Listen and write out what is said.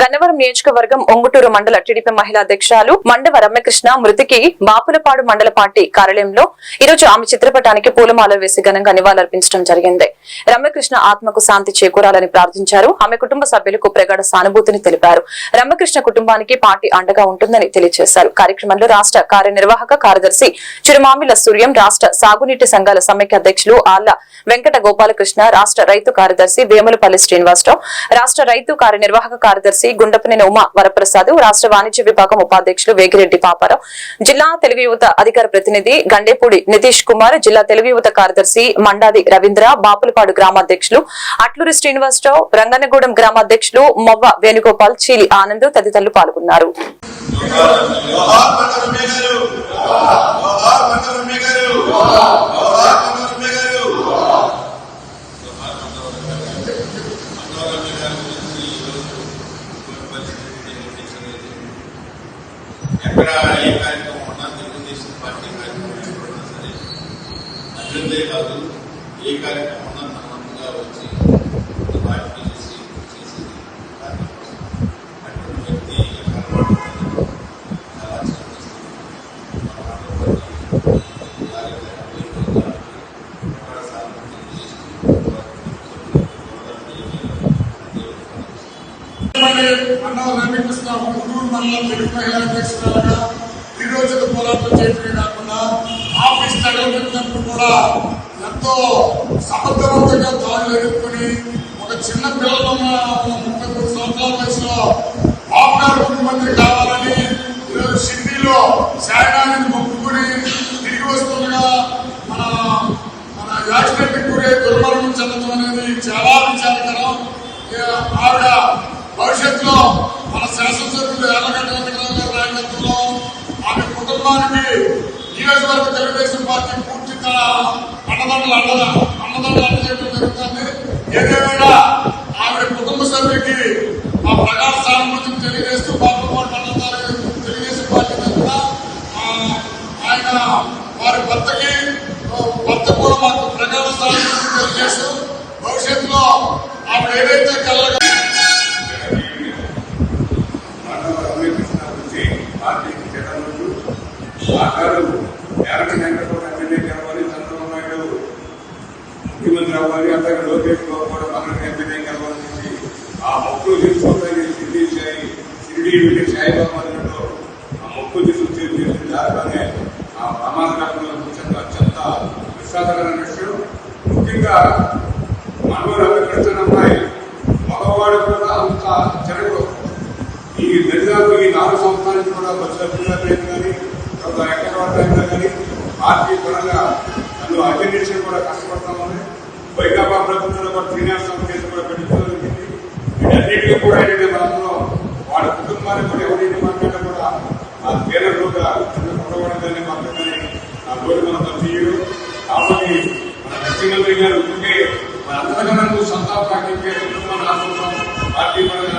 గన్నవరం నియోజకవర్గం ఒంగుటూరు మండల టీడీపీ మహిళా అధ్యక్షురాలు మండవ రమ్యకృష్ణ మృతికి బాపులపాడు మండల పార్టీ కార్యాలయంలో ఈరోజు ఆమె చిత్రపటానికి పూలమాలలు వేసి ఘనంగా నివాళులర్పించడం జరిగింది. రమ్యకృష్ణ ఆత్మకు శాంతి చేకూరాలని ప్రార్థించారు. ఆమె కుటుంబ సభ్యులకు ప్రగాఢ సానుభూతిని తెలిపారు. రమ్యకృష్ణ కుటుంబానికి పార్టీ అండగా ఉంటుందని తెలియజేశారు. కార్యక్రమంలో రాష్ట్ర కార్యనిర్వాహక కార్యదర్శి చిరుమామిల సూర్యం, రాష్ట్ర సాగునీటి సంఘాల సమైక్య అధ్యక్షులు ఆళ్ల వెంకట గోపాలకృష్ణ, రాష్ట్ర రైతు కార్యదర్శి వేములపల్లి శ్రీనివాసరావు, రాష్ట్ర రైతు కార్యనిర్వాహక కార్యదర్శి గుండపనేని ఉమా వరప్రసాద్, రాష్ట్ర వాణిజ్య విభాగం ఉపాధ్యక్షులు వేగిరెడ్డి పాపారావు, జిల్లా తెలుగు యువత అధికార ప్రతినిధి గండేపూడి నితీష్ కుమార్, జిల్లా తెలుగు యువత కార్యదర్శి మండాది రవీంద్ర, బాపులపాడు గ్రామాధ్యక్షులు అట్లూరి శ్రీనివాసరావు, రంగనగూడెం గ్రామాధ్యక్షులు మొవ్వ వేణుగోపాల్, చీలి ఆనంద్ తదితరులు పాల్గొన్నారు. ఎక్కడ ఏ కార్యక్రమం ఉన్నా తెలుగుదేశం పార్టీ కార్యక్రమం ఎక్కడున్నా సరే అజెండే కాదు, ఏ కార్యక్రమం ఉన్నా తనవంతుగా వచ్చి పార్టీ చేసి అటువంటి వ్యక్తి అలవాటు చాలా రమ్యకృష్ణ ఒంగూరు మండలం తెలుగు మహిళా అధ్యక్షురాలుగా నిరోజక పోరాటం చేయడమే కాకుండా ఆఫీస్ తగలబెట్టినప్పుడు కూడా ఎంతో సమర్థవంతంగా దాడులు ఎదుర్కొని ఒక చిన్న పిల్లలు 33 సంవత్సరాల వయసులో బాబు గారు ముఖ్యమంత్రి కావాలని ఈరోజు సిడ్నీలో శాయనాన్ని మొక్కుకుని తిరిగి వస్తుండగా మన యాక్సిడెంట్ గురై దుర్మరణం చెందడం అనేది చాలా విచారకరం. ఆవిడ భవిష్యత్తులో మన శాసనసభ్యులు ఎర్రగడ్డ వెంకటరావు గారి నాయకత్వంలో ఆమె కుటుంబానికి నియోజకవర్గ తెలుగుదేశం పార్టీ పూర్తి అన్నదండలు అందజేయడం జరుగుతుంది. ఏదేమైనా ఆవిడ కుటుంబ సభ్యులకి మా ప్రగాఢ సానుభూతిని తెలియజేస్తూ బాపులపాడు మండల తెలుగుదేశం పార్టీ తరఫున ఆయన వారి భర్త కూడా మాకు ప్రగాఢ సానుభూతిని తెలియజేస్తూ భవిష్యత్తులో ఆవిడ ఏదైతే కలగా ముఖ్యమంత్రి అవ్వాలి, అతను లోకేష్ బాబు కూడా మనకి ఎంపీ కలవాలని ఆ మొక్కులు తీసుకుంటే షిరిడి సాయిబాబా ఆ మొక్కులు తీసుకొచ్చి దానిలోనే ఆ ప్రమాదకరంలో అత్యంత విశ్వాసకరమైన విషయం. ముఖ్యంగా మనలో రమ్యకృష్ణ అమ్మాయి మగవాడు కూడా అంత చెరగదు. ఈ దరిదాపు ఈ 4 సంవత్సరాల నుంచి కూడా బస్సులు కానీ ఎక్కడ కానీ పార్టీ పరంగా నన్ను అటెండెన్స్ కూడా కష్టపడతామని వైకాపా ప్రభుత్వంలో కూడా శ్రీనివాసం కేసు కూడా పెట్టుకోగలిగింది. వీటన్నిటికీ కూడా ఏంటంటే మనలో వాళ్ళ కుటుంబానికి కూడా ఎవరైనా మాట్లాడినా కూడా ఆ తీరంలోగా కొట్టబడదని మాట్లాడని ఆ రోజు మన తీయరు. కాబట్టి మన ముఖ్యమంత్రి గారు ఉంటే మన అంతకన్నా సంతాప పార్టీ కుటుంబాన్ని పార్టీ పరంగా